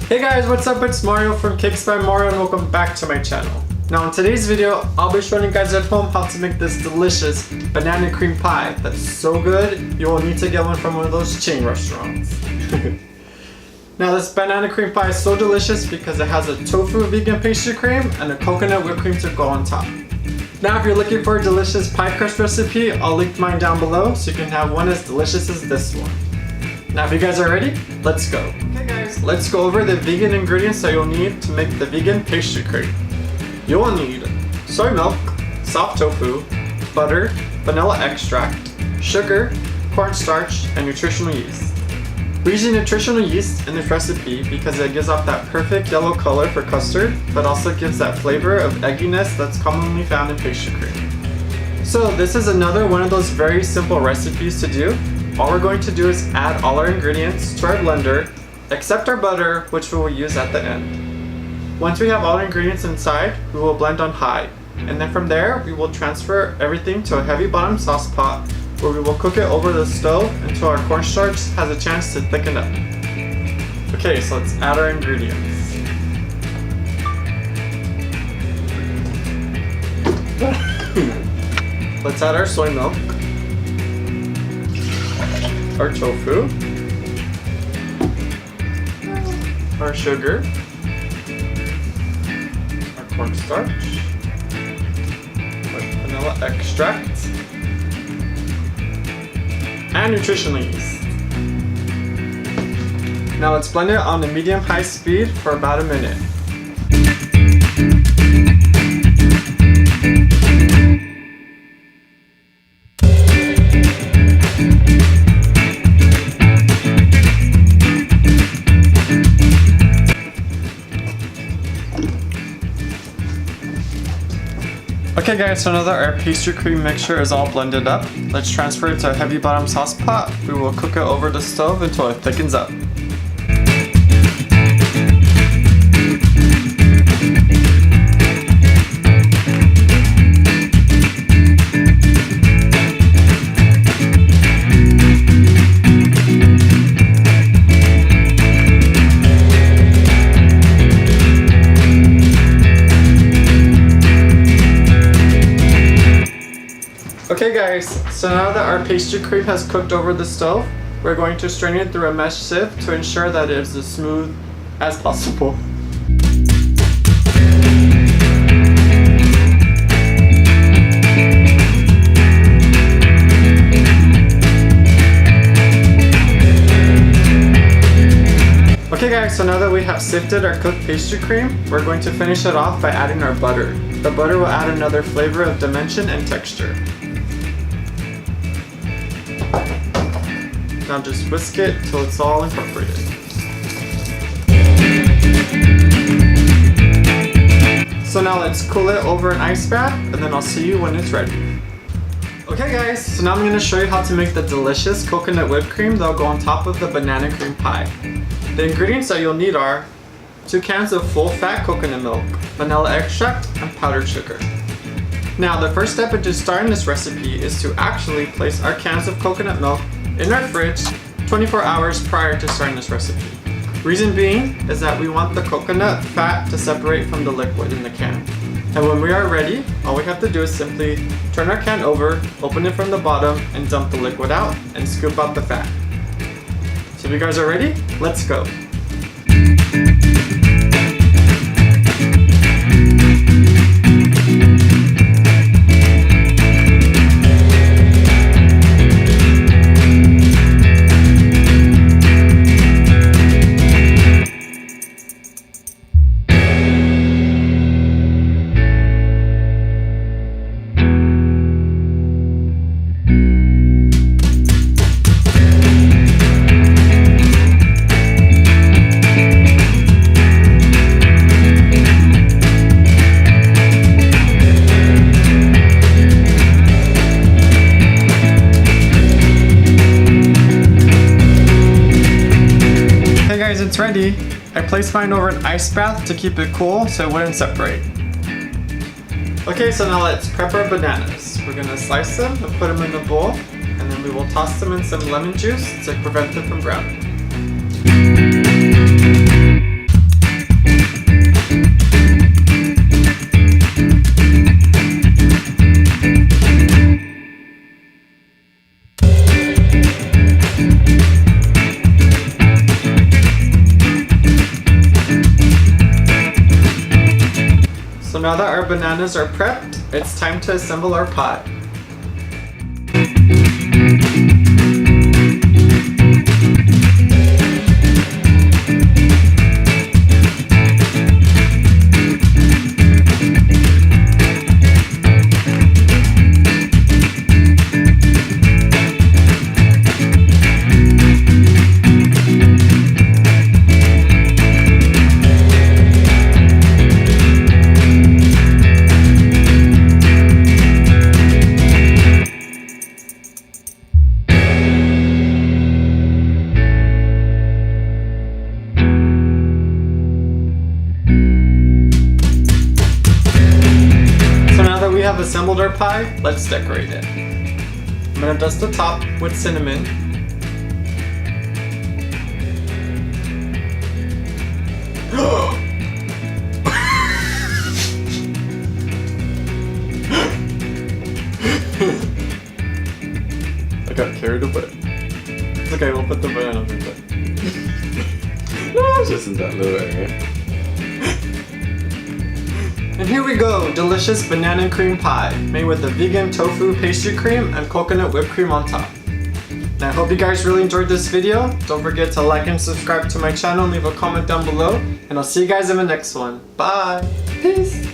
Hey guys, what's up? It's Mario from CakesByMario and welcome back to my channel. Now in today's video, I'll be showing you guys at home how to make this delicious banana cream pie that's so good you will need to get one from one of those chain restaurants. Now this banana cream pie is so delicious because it has a tofu vegan pastry cream and a coconut whipped cream to go on top. Now if you're looking for a delicious pie crust recipe, I'll link mine down below so you can have one as delicious as this one. Now if you guys are ready, let's go. Okay guys, let's go over the vegan ingredients that you'll need to make the vegan pastry cream. You will need soy milk, soft tofu, butter, vanilla extract, sugar, cornstarch, and nutritional yeast. We're using nutritional yeast in this recipe because it gives off that perfect yellow color for custard, but also gives that flavor of egginess that's commonly found in pastry cream. So this is another one of those very simple recipes to do. All we're going to do is add all our ingredients to our blender, except our butter, which we will use at the end. Once we have all our ingredients inside, we will blend on high. And then from there, we will transfer everything to a heavy bottom sauce pot where we will cook it over the stove until our cornstarch has a chance to thicken up. Okay, so let's add our ingredients. Let's add our soy milk, our tofu, our sugar, our cornstarch, our vanilla extract, and nutritional yeast. Now let's blend it on a medium-high speed for about a minute. Okay guys, so now that our pastry cream mixture is all blended up, let's transfer it to a heavy bottom sauce pot. We will cook it over the stove until it thickens up. Okay guys, so now that our pastry cream has cooked over the stove, we're going to strain it through a mesh sieve to ensure that it is as smooth as possible. Okay guys, so now that we have sifted our cooked pastry cream, we're going to finish it off by adding our butter. The butter will add another flavor of dimension and texture. Now just whisk it till it's all incorporated. So now let's cool it over an ice bath and then I'll see you when it's ready. Okay guys, so now I'm going to show you how to make the delicious coconut whipped cream that will go on top of the banana cream pie. The ingredients that you'll need are 2 cans of full fat coconut milk, vanilla extract, and powdered sugar. Now the first step into starting this recipe is to actually place our cans of coconut milk in our fridge 24 hours prior to starting this recipe. Reason being is that we want the coconut fat to separate from the liquid in the can. And when we are ready, all we have to do is simply turn our can over, open it from the bottom, and dump the liquid out and scoop out the fat. So if you guys are ready, let's go. It's ready. I placed mine over an ice bath to keep it cool so it wouldn't separate. Okay, so now let's prep our bananas. We're gonna slice them and put them in a bowl, and then we will toss them in some lemon juice to prevent them from browning. now that our bananas are prepped, it's time to assemble our pie. We have assembled our pie, let's decorate it. I'm gonna dust the top with cinnamon. I got carried away. It's okay, we'll put the banana in there. No, it's just in that little area. And here we go, delicious banana cream pie, made with a vegan tofu pastry cream and coconut whipped cream on top. And I hope you guys really enjoyed this video. Don't forget to like and subscribe to my channel and leave a comment down below. And I'll see you guys in the next one. Bye! Peace!